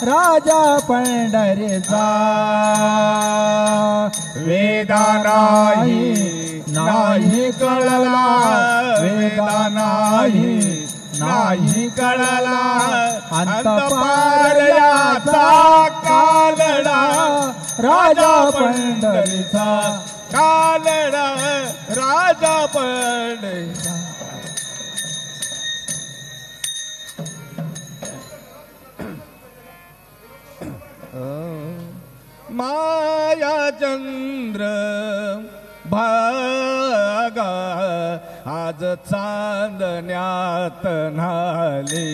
राजा पंढरीचा वेदा नाही नाही कळला वेदा नाही कळला अंतपार याचा कालडा राजा पंढरीचा कालडा राजा पंढरीचा माया चंद्र भागा आज चांदण्यात न्हाले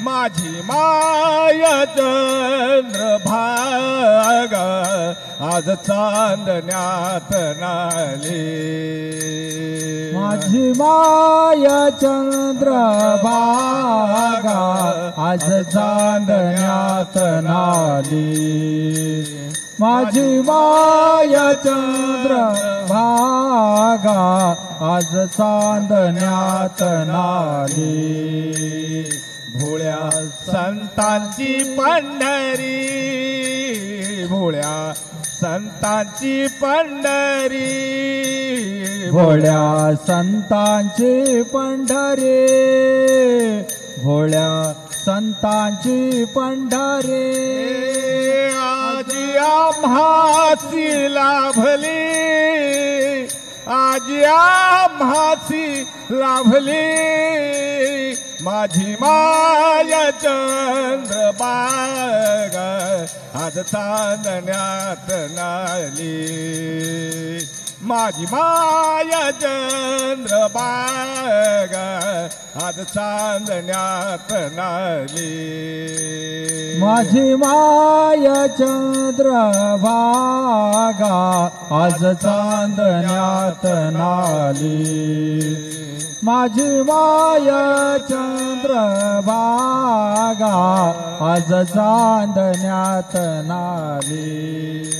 माझी माया चंद्र भागा आज चांदण्यात नाले माझी माया चंद्र भागा आज चांदण्यात नाली माझी माया चंद्र भागा आज चांदण्यात नाली भोळ्या संतांची पंढरी भोळ्या संतांची पंढरी भोळ्या संतांची पंढरी भोळ्या संतांची पंढरी आज आम्हासी लाभली आज आम्हासी लाभली माझी माया चंद्र बागा आज चांदण्यात नाली माझी माया चंद्र बागा आज चांदण्यात नाली माझी माया चंद्र भागा आज चांदण्यात नाली माझी माया चंद्र भागा आज चांदण्यात नाली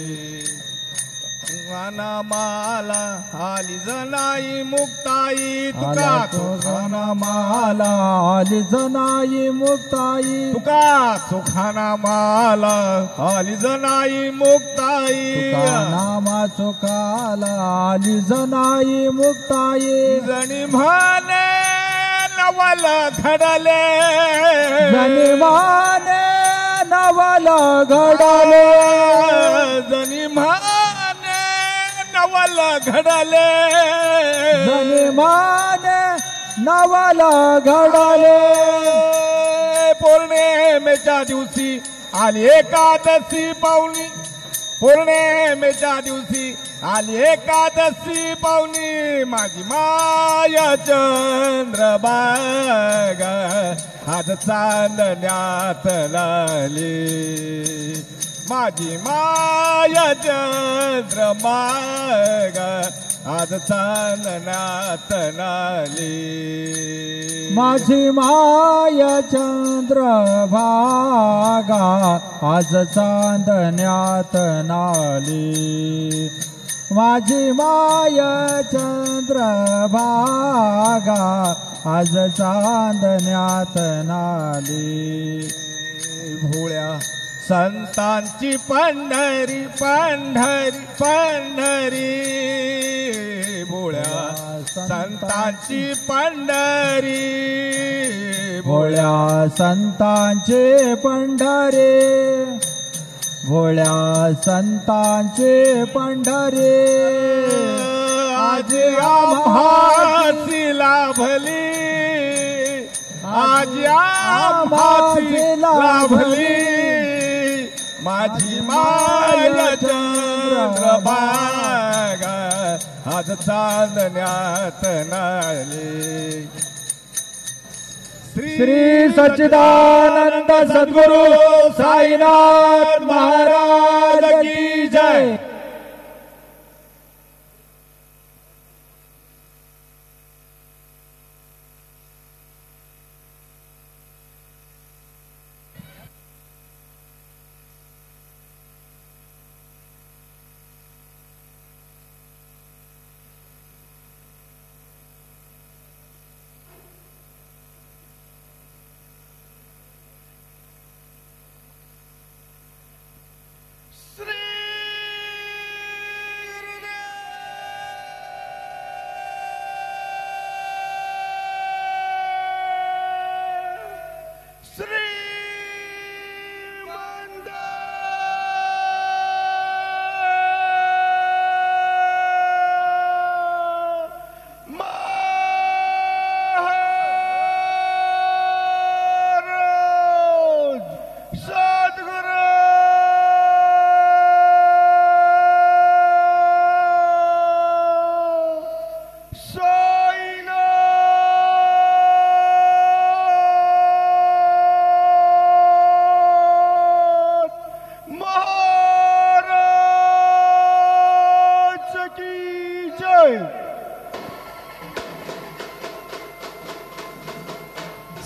माला आली जनाई मुक्ताई तुका सुखाना माला आली जनाई मुक्ताई तुका सुखाना माला आली जनाई मुक्ताई नामा सुखाला आली जनाई मुक्ताई जणी म्हणे नवल घडले जणी म्हणे नवल घडले जणी म्हणे नवल घडले जनिमाने नवल घडले पौर्णिमेच्या दिवशी आली एकादशी पावनी पौर्णिमेच्या दिवशी आली एकादशी पावनी माझी माया चंद्र बागा आज चांदण्यात लाली माझी माया चंद्र बागा आज चांदण्यात नाली माझी माया चंद्र भागा आज चांदण्यात नाली माझी माया चंद्र भागा आज चांदण्यात नाली भोळ्या संतांची पंढरी पंढरी पंढरी भोळ्या संतांची पंढरी भोळ्या संतांचे पंढरे भोळ्या संतांचे पंढरे आज आम्हासी लाभली आज आम्हासी लाभली माझी माया चंद्र बागा आज चांदण्यात नाली श्री सच्चिदानंद सद्गुरु साईनाथ महाराज की जय।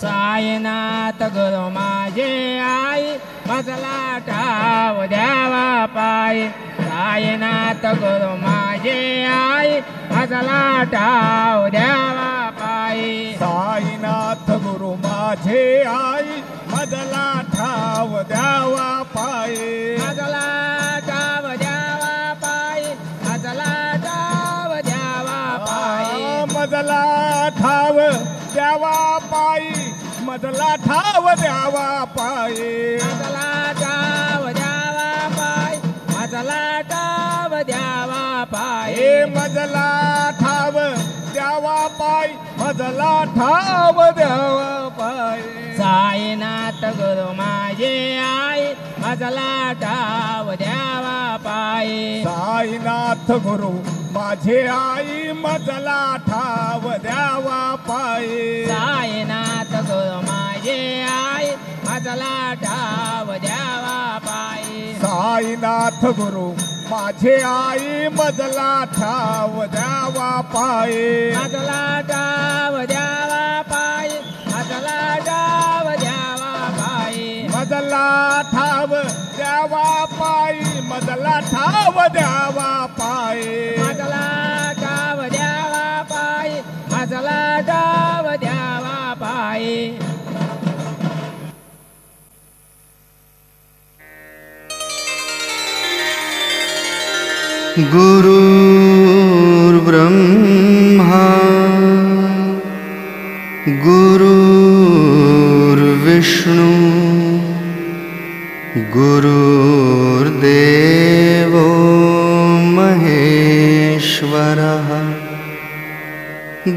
साईनाथ गुरु माझे आई मजला ठाव द्यावा पायी साईनाथ गुरु माझे आई मजला ठाव द्यावा पायी साईनाथ गुरु माझे आई मजला ठाव द्यावा पायी मजला ठाव द्यावा पायी मजला ठाव द्यावा पायी मजला ठाव द्यावा पायी मजला ठाव द्यावा पायी मजला ठाव द्यावा पायी मजला ठाव द्यावा पायी मजला ठाव द्यावा पायी मजला ठाव द्यावा पायी साईनाथ गुरु माझे आई मजला ठाव द्यावा पायी साईनाथ गुरु माझे आई मजला ठाव द्यावा पायी साईनाथ गुरु माझे आई मजला ठाव द्यावा पायी साईनाथ गुरु माझे आई मजला ठाव द्यावा पायी मजला ठाव द्यावा पायी मजला ठाव द्यावा पायी मजला ठाव द्यावा पायी मजला ठाव द्यावा पायी मजला ठाव द्यावा पायी मजला ठाव द्यावा पायी गुरुर्ब्रह्मा गुरुर्विष्णु गुरुर्देवो महेश्वरः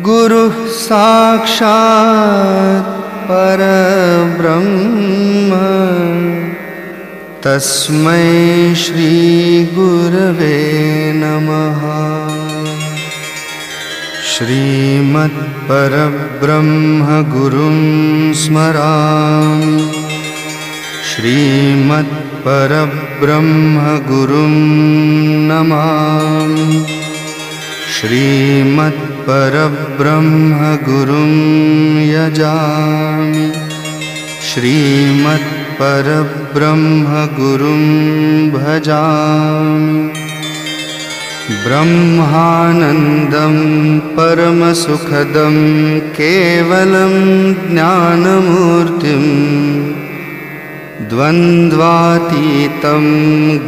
गुरुः साक्षात् परब्रह्म तस्मै श्री गुरवे नमः श्रीमत्परब्रह्म गुरुं स्मरामि श्रीमत्परब्रह्म गुरुं नमामि श्रीमत्परब्रह्म गुरुं यजामि श्रीमत्परब्रह्म गुरुं भजामि ब्रह्मानन्दं परमसुखदं केवलं ज्ञानमूर्तिं द्वन्द्वातीतं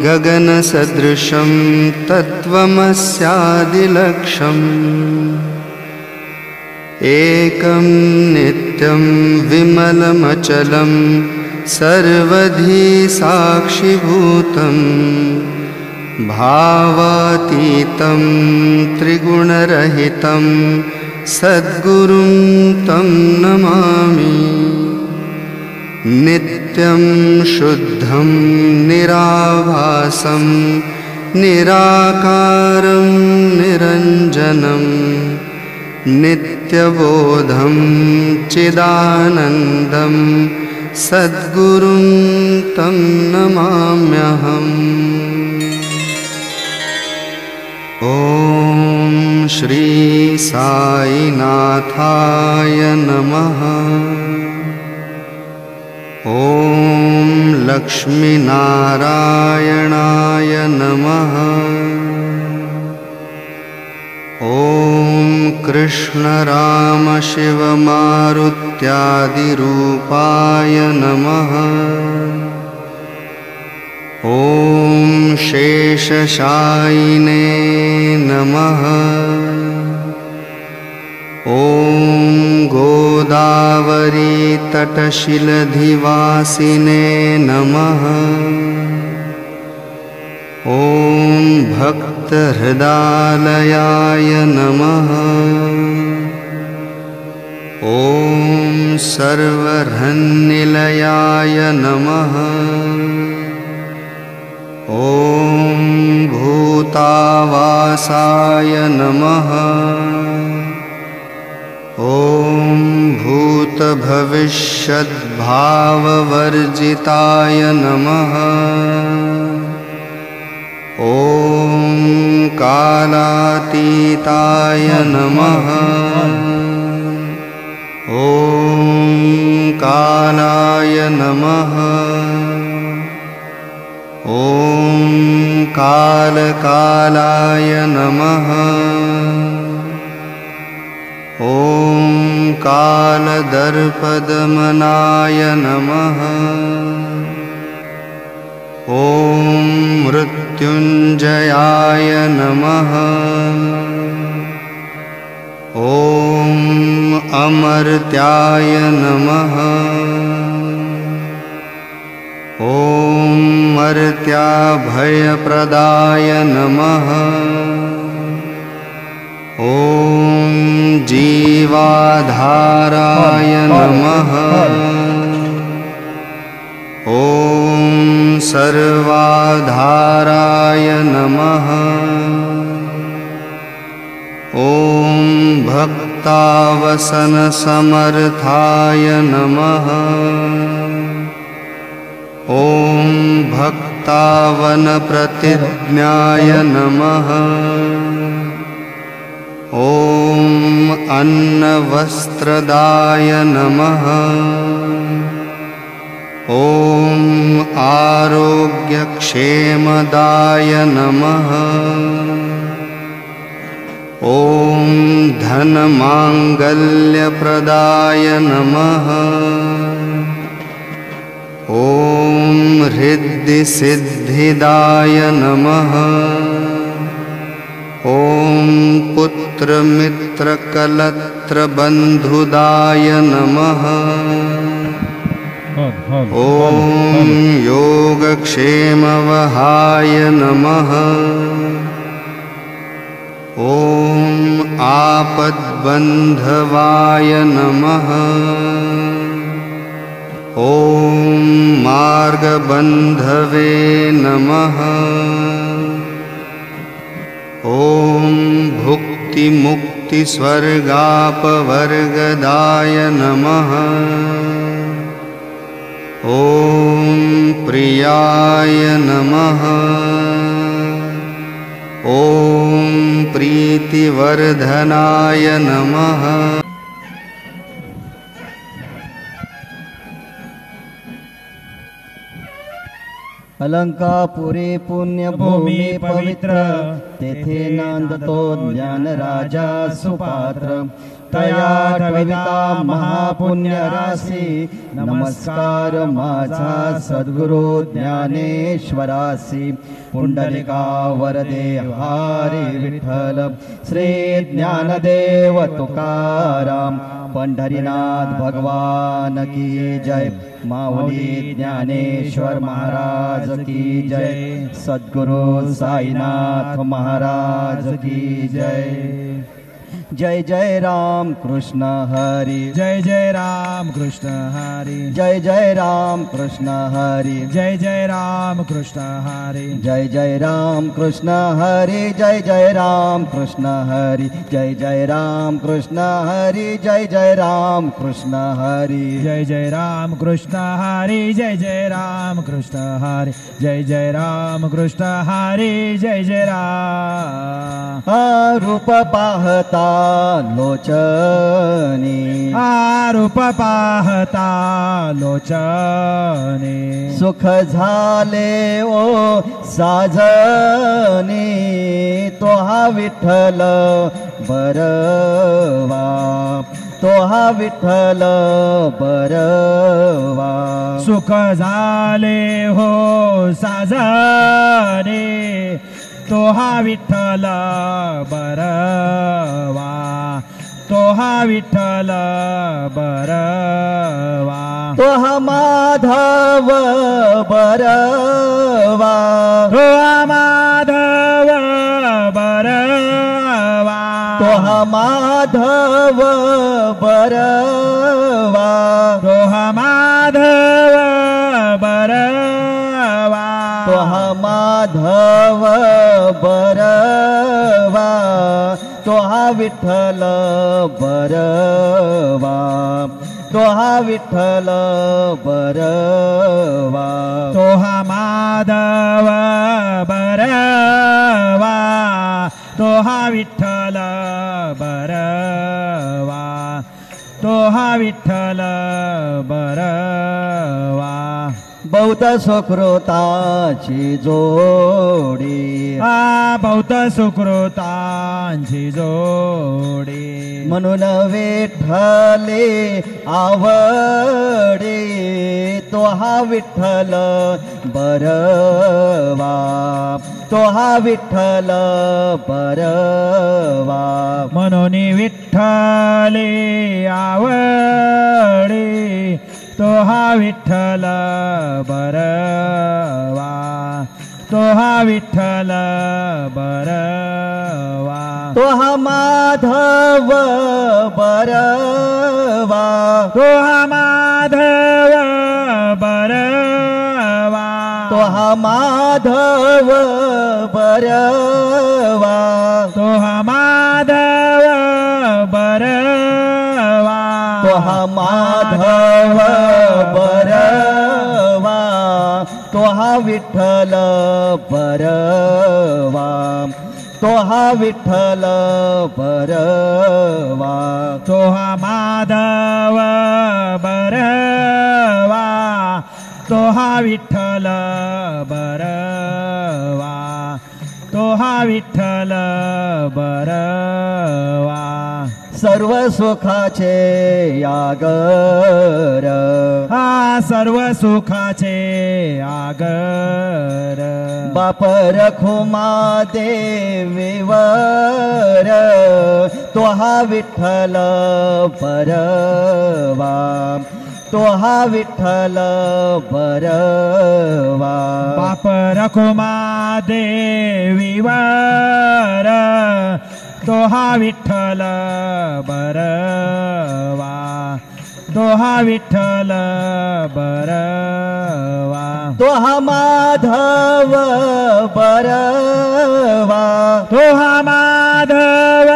गगनसदृशं तत्त्वमस्यादिलक्ष्यम् एकं नित्यं विमलमचलं सर्वधी साक्षिभूतं भावातीतं त्रिगुणरहितं सद्गुरुं तं नमामि नित्यं शुद्धं निराभासं निराकारं निरञ्जनं नित्यबोधं चिदानन्दं सद्गुरुं तं नमाम्यहम् ॐ श्री साईनाथाय नमः ॐ लक्ष्मीनारायणाय नमः ॐ कृष्णरामशिवमारुत्यादिरूपाय नमः ॐ शेषशायिने नमः ॐ गोदावरीतटशिलधिवासिने नमः ॐ भक्तहृदालयाय नमः ॐ सर्वहृन्निलयाय नमः ॐ भूतावासाय नमः ॐ भूतभविष्यद्भाववर्जिताय नमः ॐ कालातीताय नमः। ॐ कालाय नमः। ॐ कालकालाय नमः। ॐ कालदर्पदमनाय नमः। ॐ मृत्युञ्जयाय नमः। ॐ अमर्त्याय नमः। ॐ मर्त्याभयप्रदाय नमः। ॐ जीवाधाराय नमः। ॐ सर्वाधाराय नमः। ॐ भक्तावसनसमर्थाय नमः। ॐ भक्तावनप्रतिज्ञाय नमः। ॐ अन्नवस्त्रदाय नमः। ॐ आरोग्यक्षेमदाय नमः। ॐ धनमाङ्गल्यप्रदाय नमः। ॐ हृद्दिसिद्धिदाय नमः। ॐ पुत्रमित्रकलत्रबन्धुदाय नमः। ॐ योगक्षेमवहाय नमः। ॐ आपद्बन्धवाय नमः। ॐ मार्गबन्धवे नमः। ॐ भुक्तिमुक्तिस्वर्गापवर्गदाय नमः। ॐ प्रियाय नमः। ॐ प्रीतिवर्धनाय नमः। अलंकापुरी पुण्यभूमी पवित्र, तेथे नांदतो ज्ञानराजा सुपात्र। तया कविता महापुण्य राशी, नमस्कार माझा सद्गुरु ज्ञानेश्वरासी। पुंडलिका वरदे हरी विठ्ठल, श्री ज्ञानदेव तुकाराम। पंढरीनाथ भगवान की जय, माऊली ज्ञानेश्वर महाराज की जय, सद्गुरु साईनाथ महाराज की जय। जय जय राम कृष्ण हरि, जय जय राम कृष्ण हरि, जय जय राम कृष्ण हरि, जय जय राम कृष्ण हरि, जय जय राम कृष्ण हरि, जय जय राम कृष्ण हरि, जय जय राम कृष्ण हरि, जय जय राम कृष्ण हरि, जय जय राम कृष्ण हरि, जय जय राम कृष्ण हरि, जय जय राम कृष्ण हरि, जय जय राम। रूप पाहता लोचनी, रूप पाहता लोचनी, सुख झाले ओ साजनी। तो हा विठ्ठल बरवा, तो हा विठ्ठल बरवा। सुख झाले हो साजने, तो हा विठ्ठल बरवा, तो हा विठ्ठल बरवा। तो हा माधव बरवा, तो हा माधव बरवा, तो हा माधव बरवा, तो हा माधव बरवा, तो हा माधव बरवा, तो हा विठ्ठल बरवा, तो हा विठ्ठल बरवा तो हा माधव बरवा तो हा विठ्ठल बरवा तो हा विठ्ठल बरवा बहुत सुकृताची जोडी बहुत सुकृतांची जोडी म्हणून विठ्ठले आवडे तो हा विठ्ठल बरवा तो हा विठ्ठल बरवा म्हणून विठ्ठले आवडे तो हा विठ्ठल बरवा तो हा विठ्ठल बरवा तो हा माधव बरवा तो हा माधव बरवा तो हा माधव बरवा तो हा माधव बरवा तो हा माधव बरवा तो हा विठ्ठल बरवा तो हा विठ्ठल बरवा तो हा माधव बरवा तो हा विठ्ठल बरवा तो हा विठ्ठल बरवा सर्व सुखाचे आगर हा सर्व सुखाचे आगर बाप रखुमा देवीवर तो हा विठ्ठल बरवा तो हा विठ्ठल बरवा बाप रखुमा देवीवर तो हा विठ्ठल बरवा तो हा विठ्ठल बरवा तो हा माधव बरवा तो हा माधव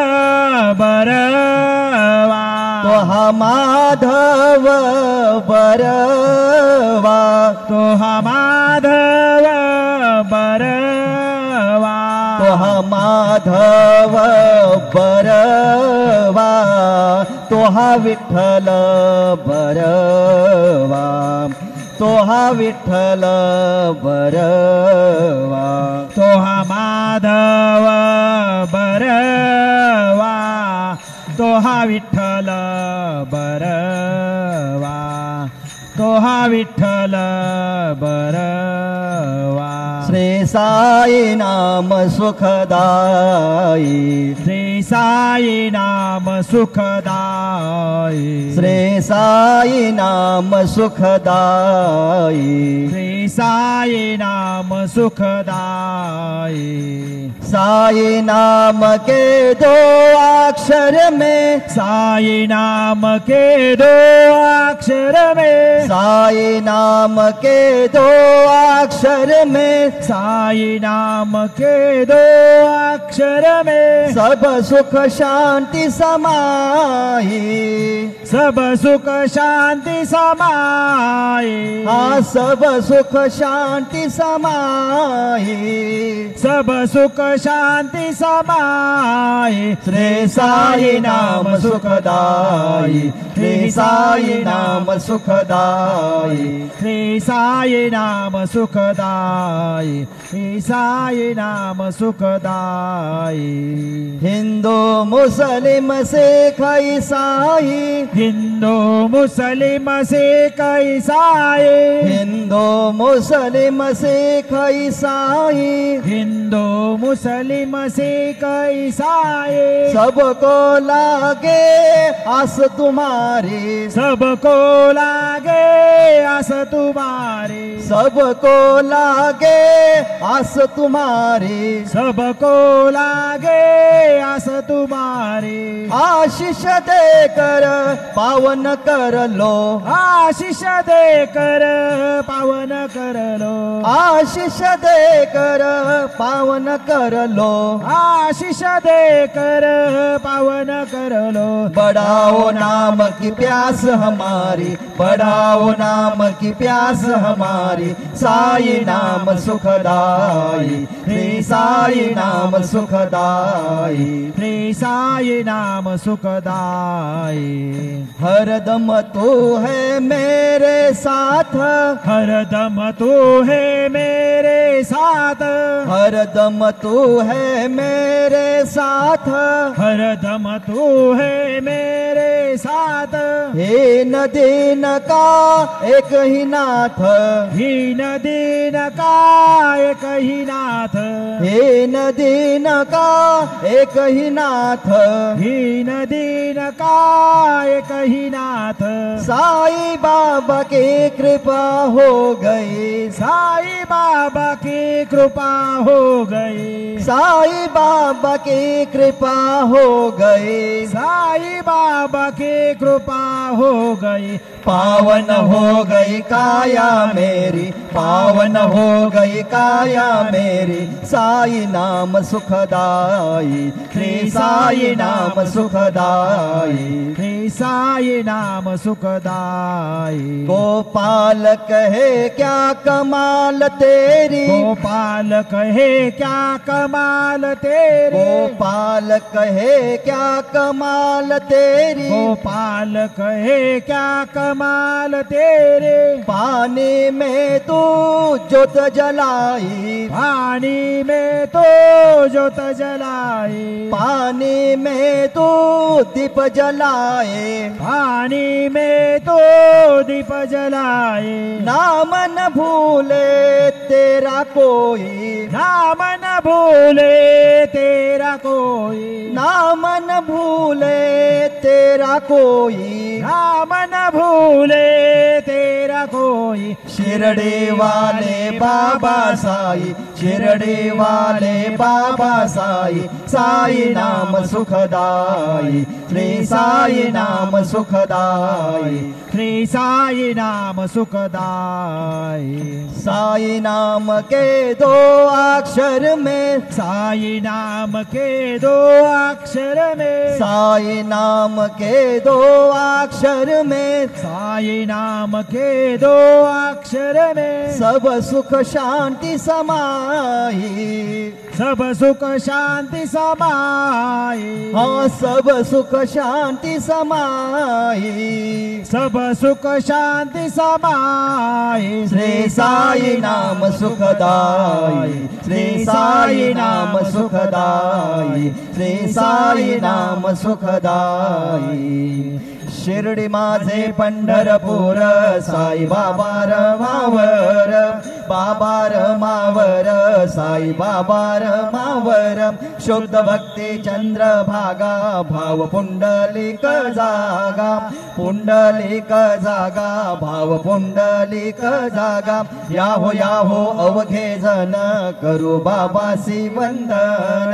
बरवा तो हा माधव बरवा तो हा माधव बरवा तो हा माधव बरवा तो हा विठ्ठल बरवा तो हा विठ्ठल बरवा तो हा माधव बरवा तो हा विठ्ठल बरवा तो हा विठ्ठल बरवा श्री साई नाम सुखदाई श्री साई नाम सुखदाई श्री साई नाम सुखदाई श्री साई नाम सुखदाई साई नाम के दो अक्षर में साई नाम के दो अक्षर में साई नाम के दो अक्षर में साई नाम के दो अक्षर में सब सुख शांति समाई सब सुख शांति समाई हाँ सब सुख शांति समाई सब सुख शांति समाई श्री साई नाम सुखदाई श्री साई नाम सुखदाई श्री साई नाम सुखदाई श्री साई नाम सुखदाई हिंदू मुस्लिम सिख ईसाई हिंदू मुस्लिम सिख ईसाई हिंदू मुस्लिम सिख ईसाई हिंदू मुस्लिम सिख ईसाई सबको लागे आस तुम्हारी सबको लागे आस तुम्हारी, सबको लागे आस तुम्हारी, सबको लागे आस तुम्हारी। आशीष देकर पावन कर लो, आशीष देकर पावन कर लो, आशीष देकर पावन कर लो, आशीष देकर पावन कर लो। बढ़ाओ नाम की प्यास हमारी, बढ़ाओ नाम की प्यास हमारी। साई नाम सुखदाई, श्री साई नाम सुखदाई, श्री साई नाम सुखदाई। हरदम तू है मेरे साथ, हरदम तू है मेरे साथ, हरदम तू है मेरे साथ। हरदम तू है मेरे साथ। हीन दीन का एक ही नाथ, हीन दीन का एक ही नाथ, हीन दीन का एक ही नाथ। हीन दीन का एक ही नाथ। साई बाबा की कृपा हो गई, साई बाबा की कृपा हो गई, साई बाबा की कृपा हो गई। साई बाबा की कृपा हो गई। पावन हो गई काया मेरी, पावन हो गई काया मेरी। साई नाम सुखदाई, श्री साई नाम सुखदाई, श्री साई नाम सुखदाई। गोपाल कहे क्या कमाल तेरी, गोपाल कहे क्या कमाल तेरी, गोपाल कहे क्या कमाल तेरी। गोपाल कहे क्या कमाल तेरे। पानी में तू ज्योत जलाई, पानी में तो ज्योत जलाए, पानी में तू दीप जलाए। पानी में तो दीप जलाए। नाम न भूले तेरा कोई, नाम न भूले तेरा कोई, नाम न भूले तेरा कोई। नाम न भूले तेरा कोई। शिरडी वाले बाबा साई, शिरडी वाले बाबा साई। साई नाम सुखदाई, श्री साई नाम सुखदाई, श्री साई नाम सुखदाई। साई नाम के दो अक्षर में, साई नाम के दो अक्षर में, साई नाम के दो अक्षर में। साई नाम के दो अक्षर में सब सुख शांति समाई, सब सुख शांति समाई। हाँ सब सुख शांति समाई। सब सुख शांति समाई। श्री साई नाम सुखदाई, श्री साई नाम सुखदाई, श्री साई नाम सुखदाई। शिर्डी माझे पंढरपूर, साई बाबा रमावर, बाबा रमावर, साई बाबा रमावर। शुद्ध भक्ती चंद्र भागा, भाव पुंडलिक जागा, पुंडलिक जागा, भाव पुंडलिक जागा। याहो अवघे जन करू बाबासी वंदन,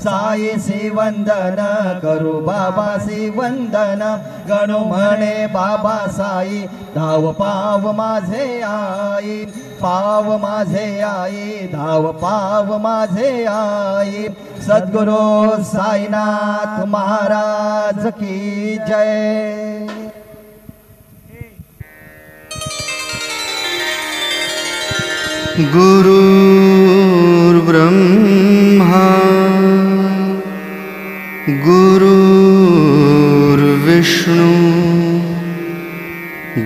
साईसी वंदन करू बाबासी वंदन। गणू म्हणे बाबा साई, धाव पाव माझे आई, पाव माझे आई, धाव पाव माझे आई। सद्गुरु साईनाथ महाराज की जय। गुरुर्ब्रह्मा गुरुर्विष्णु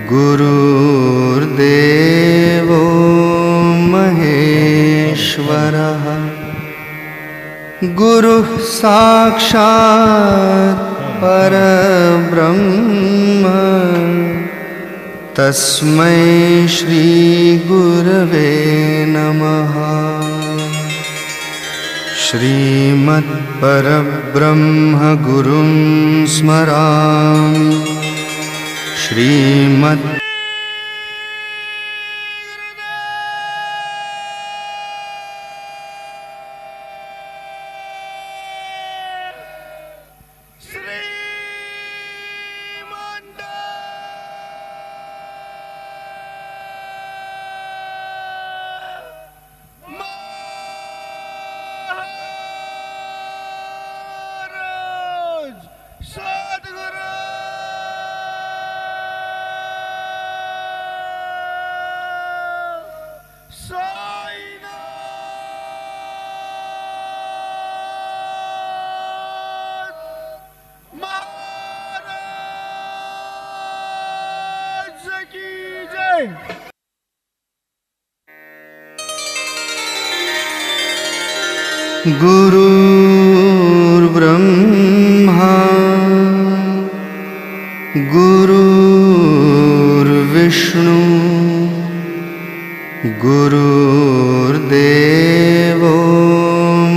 गुरुर्देवो महेश्वरः। गुरुः साक्षात् परब्रह्म, तस्मै श्री गुरवे नमः। श्रीमत्परब्रह्म गुरुं स्मरामि, श्रीमत् गुरुर्ब्रह्मा गुरुर्विष्णु गुरुर्देवो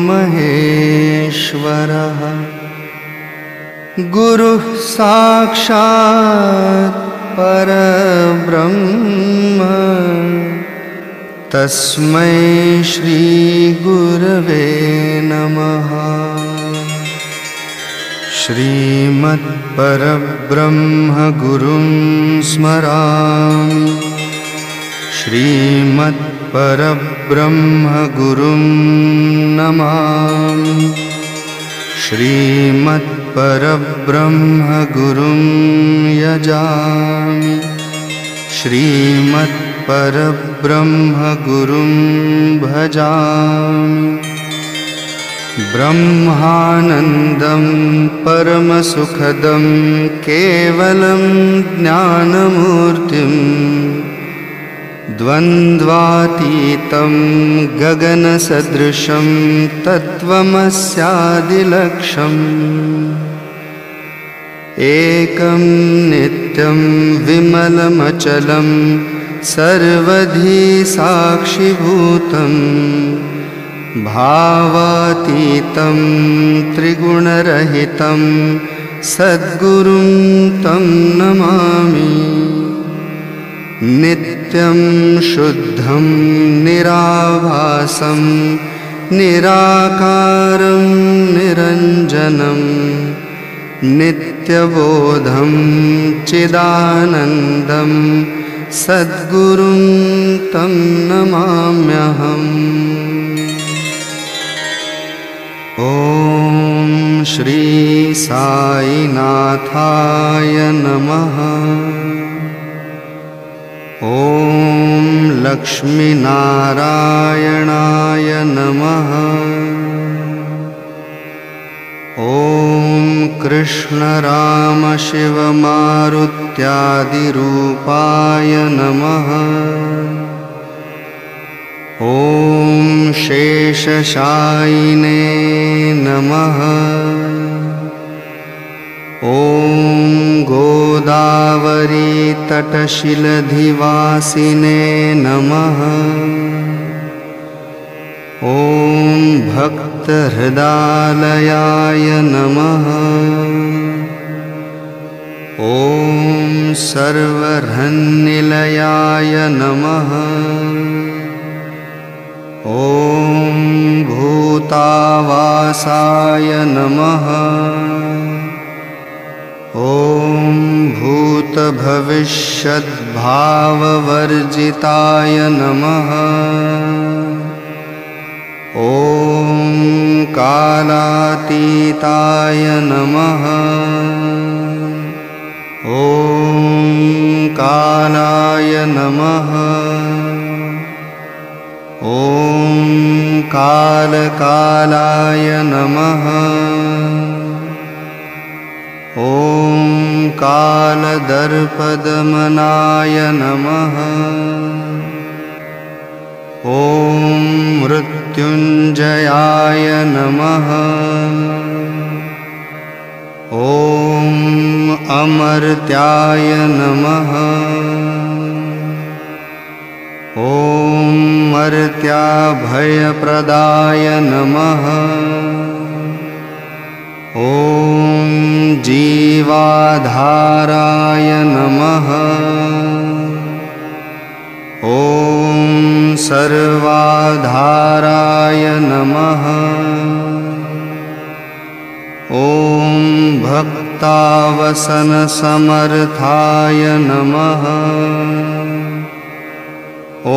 महेश्वरः गुरुः साक्षात् परब्रह्म तस्मै श्री गुरवे नमः। श्रीमत्परब्रह्म गुरुं स्मरामि श्रीमत्परब्रह्म गुरुं नमामि श्रीमत्परब्रह्म गुरुं यजामि श्रीमत्परब्रह्म गुरुं भजामि। ब्रह्मानन्दं परमसुखदं केवलं ज्ञानमूर्तिं द्वन्द्वातीतं गगनसदृशं तत्त्वमस्यादिलक्ष्यम् एकं नित्यं विमलमचलं सर्वधी साक्षिभूतं भावातीतं त्रिगुणरहितं सद्गुरुं तं नमामि। नित्यं शुद्धं निराभासं निराकारं निरञ्जनं नित्यबोधं चिदानन्दं सद्गुरुं तं नमाम्यहम्। ॐ श्री साईनाथाय नमः। ॐ लक्ष्मीनारायणाय नमः। ॐ कृष्णरामशिवमारुत्यादिरूपाय नमः। ॐ शेषशायिने नमः। ॐ गोदावरीतटशिलधिवासिने नमः। ॐ भक्तहृदालयाय नमः। ॐ सर्वधन्निलयाय नमः। ॐ भूतावासाय नमः। ॐ भूतभविष्यद्भाववर्जिताय नमः। ॐ कालातीताय नमः। ॐ कालाय नमः। ॐ कालकालाय नमः। ॐ कालदर्पदमनाय नमः। ॐ मृत्युञ्जयाय नमः। ॐ अमर्त्याय नमः। ॐ मर्त्याभयप्रदाय नमः। ॐ जीवाधाराय नमः। ॐ सर्वाधाराय नमः। ॐ भक्तावसनसमर्थाय नमः। ॐ